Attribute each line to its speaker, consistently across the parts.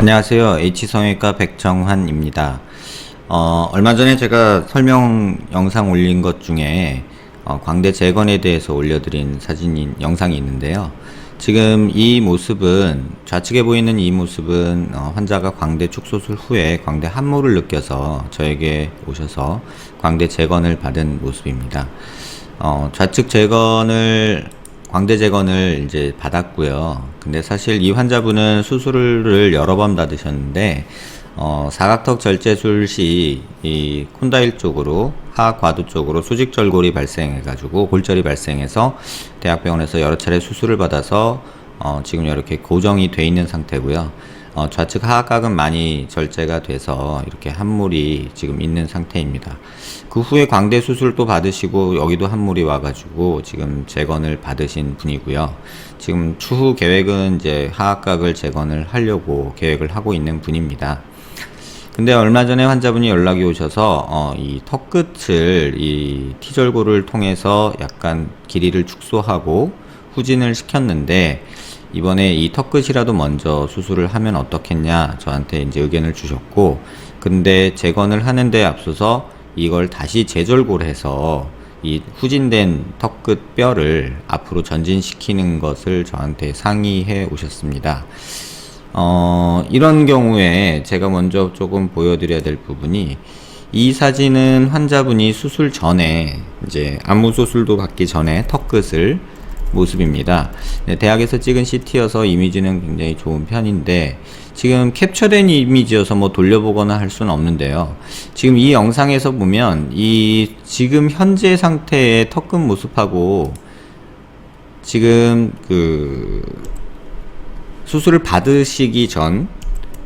Speaker 1: 안녕하세요. H성형외과 백정환입니다. 얼마 전에 제가 설명 영상 올린 것 중에 광대 재건에 대해서 올려드린 영상이 있는데요. 지금 이 모습은, 좌측에 보이는 이 모습은 환자가 광대 축소술 후에 광대 함몰을 느껴서 저에게 오셔서 광대 재건을 받은 모습입니다. 좌측 광대 재건을 이제 받았고요. 근데 사실 이 환자분은 수술을 여러 번 받으셨는데, 사각턱 절제술 시 이 콘다일 쪽으로, 하악과도 쪽으로 수직절골이 발생해가지고 골절이 발생해서 대학병원에서 여러 차례 수술을 받아서 지금 이렇게 고정이 돼 있는 상태고요. 좌측 하악각은 많이 절제가 돼서 이렇게 함몰이 지금 있는 상태입니다. 그 후에 광대 수술도 받으시고 여기도 함몰이 와가지고 지금 재건을 받으신 분이고요. 지금 추후 계획은 이제 하악각을 재건을 하려고 계획을 하고 있는 분입니다. 근데 얼마 전에 환자분이 연락이 오셔서 이 턱끝을 이 T절골을 통해서 약간 길이를 축소하고 후진을 시켰는데, 이번에 이 턱끝이라도 먼저 수술을 하면 어떻겠냐 저한테 이제 의견을 주셨고, 근데 재건을 하는데 앞서서 이걸 다시 재절골해서 이 후진된 턱끝 뼈를 앞으로 전진시키는 것을 저한테 상의해 오셨습니다. 이런 경우에 제가 먼저 조금 보여드려야 될 부분이, 이 사진은 환자분이 수술 전에, 이제 안무 수술도 받기 전에 턱끝을 모습입니다. 대학에서 찍은 CT여서 이미지는 굉장히 좋은 편인데, 지금 캡처된 이미지여서 뭐 돌려보거나 할 수는 없는데요. 지금 이 영상에서 보면 이 지금 현재 상태의 턱끝 모습하고 지금 그 수술을 받으시기 전,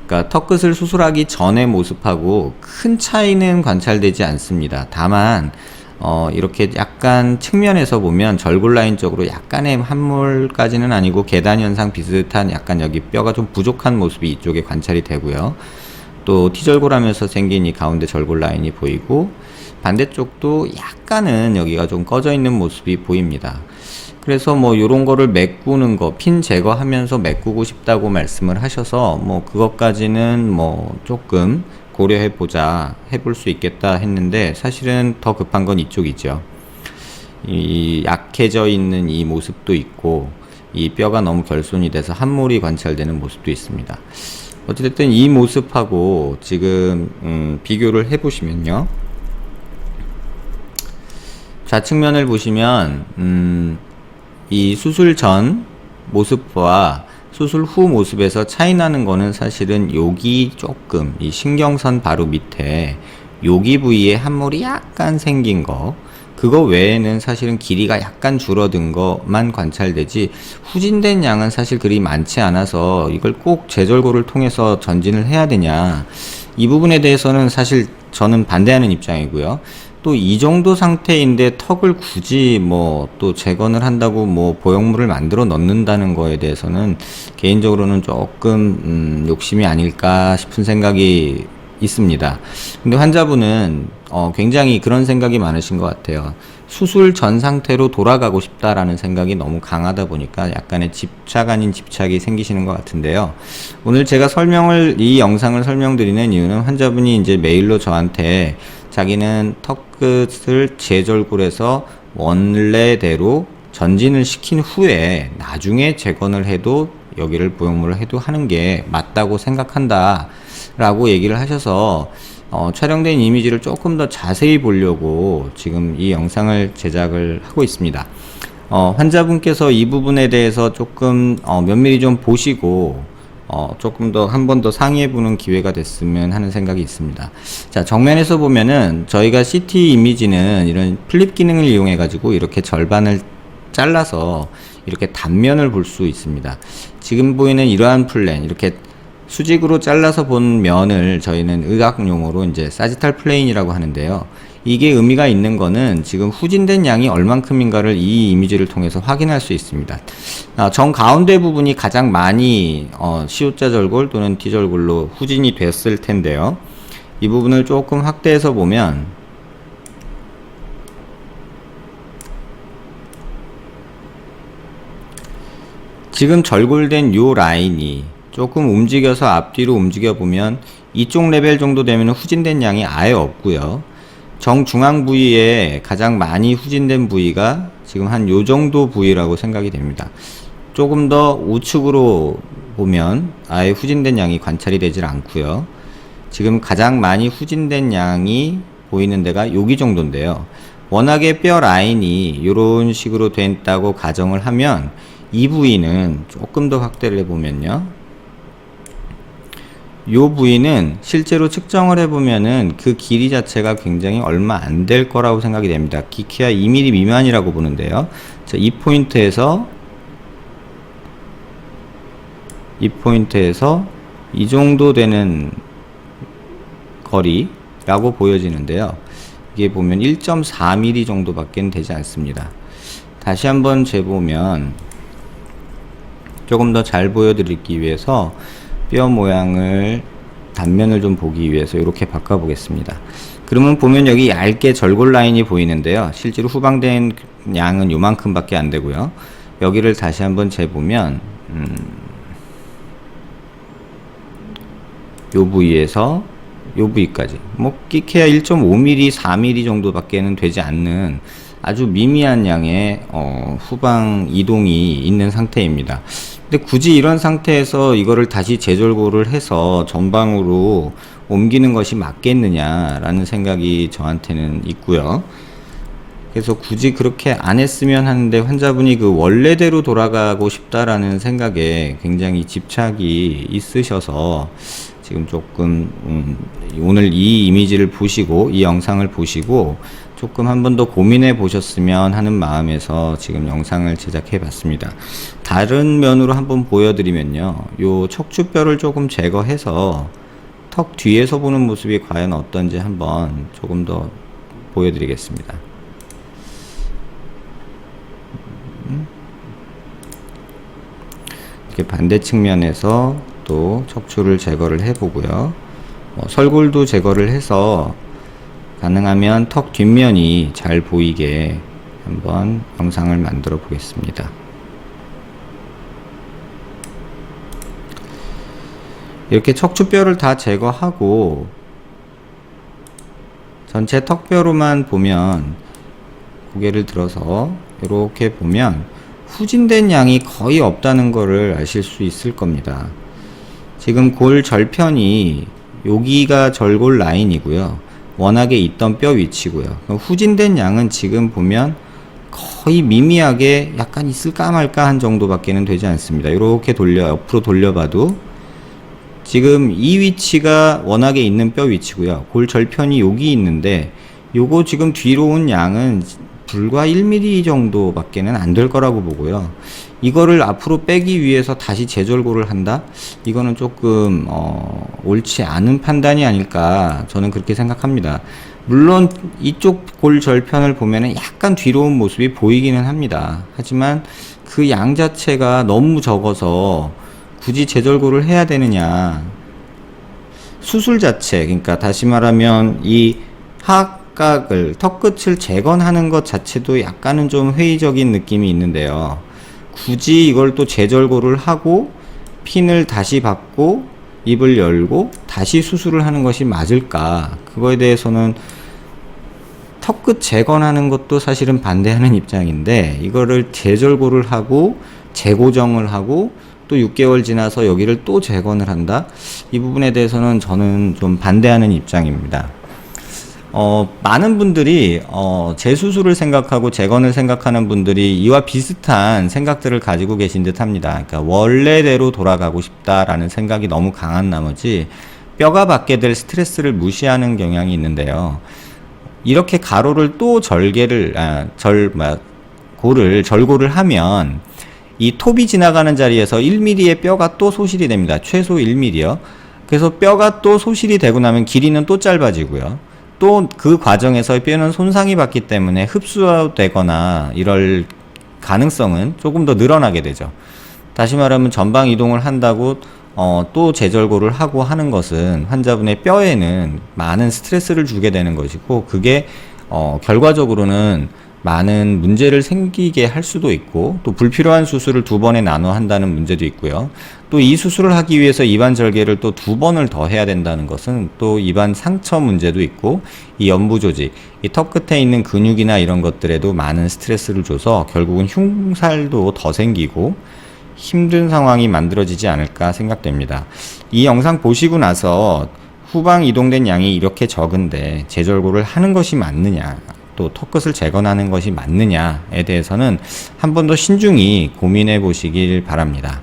Speaker 1: 그러니까 턱끝을 수술하기 전의 모습하고 큰 차이는 관찰되지 않습니다. 다만 이렇게 약간 측면에서 보면 절골 라인 쪽으로 약간의 함몰까지는 아니고 계단 현상 비슷한 약간 여기 뼈가 좀 부족한 모습이 이쪽에 관찰이 되고요. 또 T절골 하면서 생긴 이 가운데 절골 라인이 보이고, 반대쪽도 약간은 여기가 좀 꺼져 있는 모습이 보입니다. 그래서 뭐 요런 거를 메꾸는 거, 핀 제거하면서 메꾸고 싶다고 말씀을 하셔서 뭐 그것까지는 뭐 조금 해볼 수 있겠다 했는데, 사실은 더 급한 건 이쪽이죠. 이 약해져 있는 이 모습도 있고, 이 뼈가 너무 결손이 돼서 함몰이 관찰되는 모습도 있습니다. 어쨌든 이 모습하고 지금 비교를 해보시면요, 좌측면을 보시면 이 수술 전 모습과 수술 후 모습에서 차이 나는 거는 사실은 여기 조금, 이 신경선 바로 밑에 여기 부위에 함몰이 약간 생긴 거, 그거 외에는 사실은 길이가 약간 줄어든 것만 관찰되지, 후진된 양은 사실 그리 많지 않아서 이걸 꼭 재절골을 통해서 전진을 해야 되냐, 이 부분에 대해서는 사실 저는 반대하는 입장이고요. 또 이 정도 상태인데 턱을 굳이 뭐 또 재건을 한다고 뭐 보형물을 만들어 넣는다는 거에 대해서는 개인적으로는 조금 욕심이 아닐까 싶은 생각이 있습니다. 근데 환자분은 굉장히 그런 생각이 많으신 것 같아요. 수술 전 상태로 돌아가고 싶다라는 생각이 너무 강하다 보니까 약간의 집착 아닌 집착이 생기시는 것 같은데요. 오늘 제가 이 영상을 설명드리는 이유는, 환자분이 이제 메일로 저한테 자기는 턱끝을 재절골해서 원래대로 전진을 시킨 후에 나중에 재건을 해도, 여기를 보형물을 해도 하는 게 맞다고 생각한다 라고 얘기를 하셔서 촬영된 이미지를 조금 더 자세히 보려고 지금 이 영상을 제작을 하고 있습니다. 환자분께서 이 부분에 대해서 조금 면밀히 좀 보시고 조금 더 한 번 더 상의해 보는 기회가 됐으면 하는 생각이 있습니다. 자, 정면에서 보면은 저희가 CT 이미지는 이런 플립 기능을 이용해 가지고 이렇게 절반을 잘라서 이렇게 단면을 볼 수 있습니다. 지금 보이는 이러한 플랜, 이렇게 수직으로 잘라서 본 면을 저희는 의학 용어로 이제 사지탈 플레인이라고 하는데요. 이게 의미가 있는 거는 지금 후진된 양이 얼만큼인가를 이 이미지를 통해서 확인할 수 있습니다. 정 가운데 부분이 가장 많이 C자 절골 또는 T절골로 후진이 됐을 텐데요. 이 부분을 조금 확대해서 보면 지금 절골된 요 라인이 조금 움직여서 앞뒤로 움직여 보면 이쪽 레벨 정도 되면 후진된 양이 아예 없고요. 정중앙 부위에 가장 많이 후진된 부위가 지금 한 요 정도 부위라고 생각이 됩니다. 조금 더 우측으로 보면 아예 후진된 양이 관찰이 되질 않고요. 지금 가장 많이 후진된 양이 보이는 데가 여기 정도인데요. 워낙에 뼈 라인이 이런 식으로 됐다고 가정을 하면 이 부위는 조금 더 확대를 해보면요. 요 부위는 실제로 측정을 해보면은 그 길이 자체가 굉장히 얼마 안 될 거라고 생각이 됩니다. 기키야 2mm 미만이라고 보는데요. 자, 이 포인트에서 이 정도 되는 거리라고 보여지는데요. 이게 보면 1.4mm 정도밖에 되지 않습니다. 다시 한번 재보면 조금 더 잘 보여드리기 위해서 뼈 모양을 단면을 좀 보기 위해서 이렇게 바꿔 보겠습니다. 그러면 보면 여기 얇게 절골 라인이 보이는데요. 실제로 후방된 양은 요만큼 밖에 안 되고요. 여기를 다시 한번 재보면 요 부위에서 요 부위까지 뭐 끼케야 1.5mm, 4mm 정도밖에는 되지 않는 아주 미미한 양의 후방 이동이 있는 상태입니다. 근데 굳이 이런 상태에서 이거를 다시 재절골을 해서 전방으로 옮기는 것이 맞겠느냐라는 생각이 저한테는 있고요. 그래서 굳이 그렇게 안 했으면 하는데 환자분이 그 원래대로 돌아가고 싶다라는 생각에 굉장히 집착이 있으셔서 지금 조금 오늘 이 이미지를 보시고 이 영상을 보시고 조금 한 번 더 고민해 보셨으면 하는 마음에서 지금 영상을 제작해 봤습니다. 다른 면으로 한번 보여드리면요. 요 척추뼈를 조금 제거해서 턱 뒤에서 보는 모습이 과연 어떤지 한번 조금 더 보여드리겠습니다. 이렇게 반대 측면에서 또 척추를 제거를 해 보고요. 설골도 제거를 해서 가능하면 턱 뒷면이 잘 보이게 한번 영상을 만들어 보겠습니다. 이렇게 척추뼈를 다 제거하고 전체 턱뼈로만 보면 고개를 들어서 이렇게 보면 후진된 양이 거의 없다는 것을 아실 수 있을 겁니다. 지금 골 절편이 여기가 절골 라인이고요. 워낙에 있던 뼈 위치고요. 후진된 양은 지금 보면 거의 미미하게 약간 있을까 말까 한 정도밖에는 되지 않습니다. 이렇게 옆으로 돌려봐도 지금 이 위치가 워낙에 있는 뼈 위치고요. 골 절편이 여기 있는데 요거 지금 뒤로 온 양은 불과 1mm 정도밖에는 안 될 거라고 보고요. 이거를 앞으로 빼기 위해서 다시 재절골을 한다? 이거는 조금 옳지 않은 판단이 아닐까 저는 그렇게 생각합니다. 물론 이쪽 골 절편을 보면은 약간 뒤로 온 모습이 보이기는 합니다. 하지만 그 양 자체가 너무 적어서 굳이 재절골을 해야 되느냐. 수술 자체, 그러니까 다시 말하면 이 하악각을 턱끝을 재건하는 것 자체도 약간은 좀 회의적인 느낌이 있는데요. 굳이 이걸 또 재절골을 하고 핀을 다시 받고 입을 열고 다시 수술을 하는 것이 맞을까? 그거에 대해서는 턱끝 재건하는 것도 사실은 반대하는 입장인데 이거를 재절골을 하고 재고정을 하고 또 6개월 지나서 여기를 또 재건을 한다? 이 부분에 대해서는 저는 좀 반대하는 입장입니다. 많은 분들이 재수술을 생각하고 재건을 생각하는 분들이 이와 비슷한 생각들을 가지고 계신 듯 합니다. 그러니까 원래대로 돌아가고 싶다라는 생각이 너무 강한 나머지 뼈가 받게 될 스트레스를 무시하는 경향이 있는데요. 이렇게 가로를 또 절골을 하면 이 톱이 지나가는 자리에서 1mm의 뼈가 또 소실이 됩니다. 최소 1mm요. 그래서 뼈가 또 소실이 되고 나면 길이는 또 짧아지고요. 또 그 과정에서 뼈는 손상이 받기 때문에 흡수되거나 이럴 가능성은 조금 더 늘어나게 되죠. 다시 말하면 전방 이동을 한다고 또 재절골을 하고 하는 것은 환자분의 뼈에는 많은 스트레스를 주게 되는 것이고 그게 결과적으로는 많은 문제를 생기게 할 수도 있고, 또 불필요한 수술을 2번에 나눠 한다는 문제도 있고요. 또 이 수술을 하기 위해서 입안 절개를 또 2번을 더 해야 된다는 것은 또 입안 상처 문제도 있고, 이 연부 조직, 이 턱 끝에 있는 근육이나 이런 것들에도 많은 스트레스를 줘서 결국은 흉살도 더 생기고 힘든 상황이 만들어지지 않을까 생각됩니다. 이 영상 보시고 나서 후방 이동된 양이 이렇게 적은데 재절골을 하는 것이 맞느냐, 또 턱끝을 재건하는 것이 맞느냐에 대해서는 한 번 더 신중히 고민해 보시길 바랍니다.